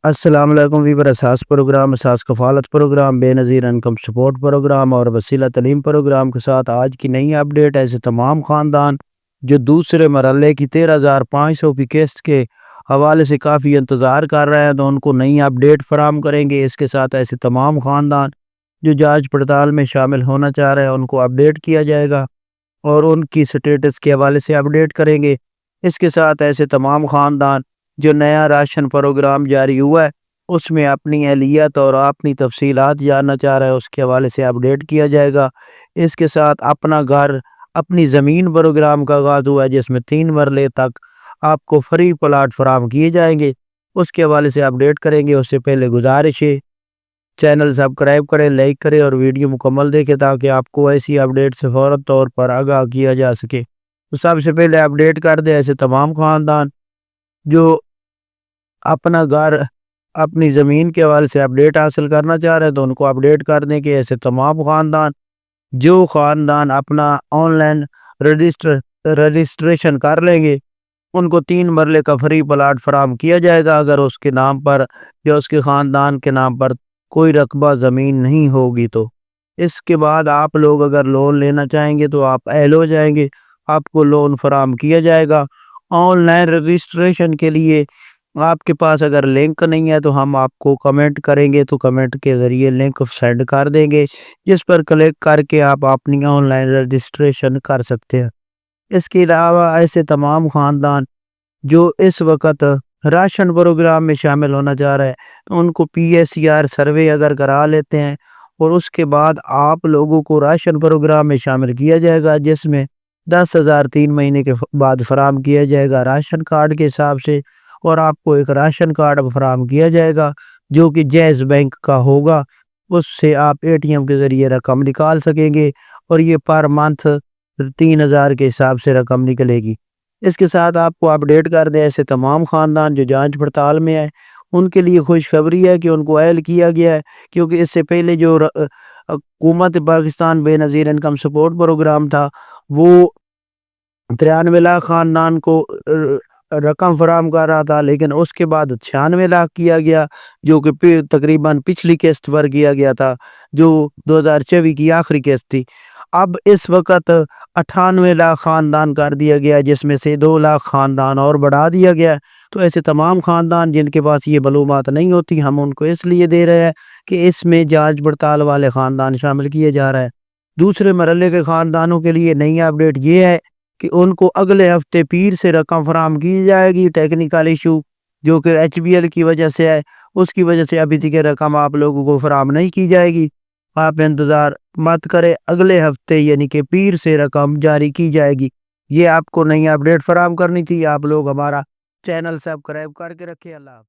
السلام علیکم ویور اساس پروگرام، اساس کفالت پروگرام، بے نظیر انکم سپورٹ پروگرام اور وسیلہ تعلیم پروگرام کے ساتھ آج کی نئی اپڈیٹ۔ ایسے تمام خاندان جو دوسرے مرحلے کی 13,500 کی قسط کے حوالے سے کافی انتظار کر رہے ہیں تو ان کو نئی اپڈیٹ فراہم کریں گے۔ اس کے ساتھ ایسے تمام خاندان جو جانچ پڑتال میں شامل ہونا چاہ رہے ہیں ان کو اپڈیٹ کیا جائے گا اور ان کی سٹیٹس کے حوالے سے اپڈیٹ کریں گے۔ اس کے ساتھ ایسے تمام خاندان جو نیا راشن پروگرام جاری ہوا ہے اس میں اپنی اہلیت اور اپنی تفصیلات جاننا چاہ رہے ہیں اس کے حوالے سے اپڈیٹ کیا جائے گا۔ اس کے ساتھ اپنا گھر اپنی زمین پروگرام کا آغاز ہوا ہے جس میں 3 مرلے تک آپ کو فری پلاٹ فراہم کیے جائیں گے، اس کے حوالے سے اپڈیٹ کریں گے۔ اس سے پہلے گزارش ہے چینل سبسکرائب کریں، لائک کریں اور ویڈیو مکمل دیکھیں تاکہ آپ کو ایسی اپڈیٹ سے فوری طور پر آگاہ کیا جا سکے۔ تو سب سے پہلے اپڈیٹ کر دیں ایسے تمام خاندان جو اپنا گھر اپنی زمین کے حوالے سے اپڈیٹ حاصل کرنا چاہ رہے ہیں تو ان کو اپڈیٹ کر دیں کہ ایسے تمام خاندان اپنا آن لائن رجسٹریشن کر لیں گے ان کو 3 مرلے کا فری پلاٹ فراہم کیا جائے گا اگر اس کے نام پر یا اس کے خاندان کے نام پر کوئی رقبہ زمین نہیں ہوگی تو۔ اس کے بعد آپ لوگ اگر لون لینا چاہیں گے تو آپ اہل ہو جائیں گے، آپ کو لون فراہم کیا جائے گا۔ آن لائن رجسٹریشن کے لیے آپ کے پاس اگر لنک نہیں ہے تو ہم آپ کو کمنٹ کریں گے تو کمنٹ کے ذریعے لنک سینڈ کر دیں گے جس پر کلک کر کے آپ اپنی آن لائن رجسٹریشن کر سکتے ہیں۔ اس کے علاوہ ایسے تمام خاندان جو اس وقت راشن پروگرام میں شامل ہونا چاہ رہے ہیں ان کو PSR سروے اگر کرا لیتے ہیں اور اس کے بعد آپ لوگوں کو راشن پروگرام میں شامل کیا جائے گا جس میں 10,000 3 مہینے کے بعد فراہم کیا جائے گا راشن کارڈ کے حساب سے، اور آپ کو ایک راشن کارڈ فراہم کیا جائے گا جو کہ جیز بینک کا ہوگا، اس سے آپ ATM کے ذریعے رقم نکال سکیں گے اور یہ پر منتھ 3,000 کے حساب سے رقم نکلے گی۔ اس کے ساتھ آپ کو اپڈیٹ کر دیں ایسے تمام خاندان جو جانچ پڑتال میں ہیں ان کے لیے خوشخبری ہے کہ ان کو اہل کیا گیا ہے، کیونکہ اس سے پہلے جو حکومت پاکستان بے نظیر انکم سپورٹ پروگرام تھا وہ 93 لاکھ خاندان کو رقم فراہم کر رہا تھا، لیکن اس کے بعد 96 لاکھ کیا گیا جو کہ تقریباً پچھلی قسط پر کیا گیا تھا جو 2024 کی آخری قسط تھی۔ اب اس وقت 98 لاکھ خاندان کر دیا گیا جس میں سے 2 لاکھ خاندان اور بڑھا دیا گیا۔ تو ایسے تمام خاندان جن کے پاس یہ معلومات نہیں ہوتی ہم ان کو اس لیے دے رہے ہیں کہ اس میں جانچ پڑتال والے خاندان شامل کیے جا رہے ہیں۔ دوسرے مرحلے کے خاندانوں کے لیے نئی اپڈیٹ یہ ہے کہ ان کو اگلے ہفتے پیر سے رقم فراہم کی جائے گی۔ ٹیکنیکل ایشو جو کہ HBL کی وجہ سے ہے اس کی وجہ سے ابھی تک رقم آپ لوگوں کو فراہم نہیں کی جائے گی، آپ انتظار مت کریں، اگلے ہفتے یعنی کہ پیر سے رقم جاری کی جائے گی۔ یہ آپ کو نئی اپڈیٹ فراہم کرنی تھی، آپ لوگ ہمارا چینل سبسکرائب کر کے رکھیں۔ اللہ حافظ۔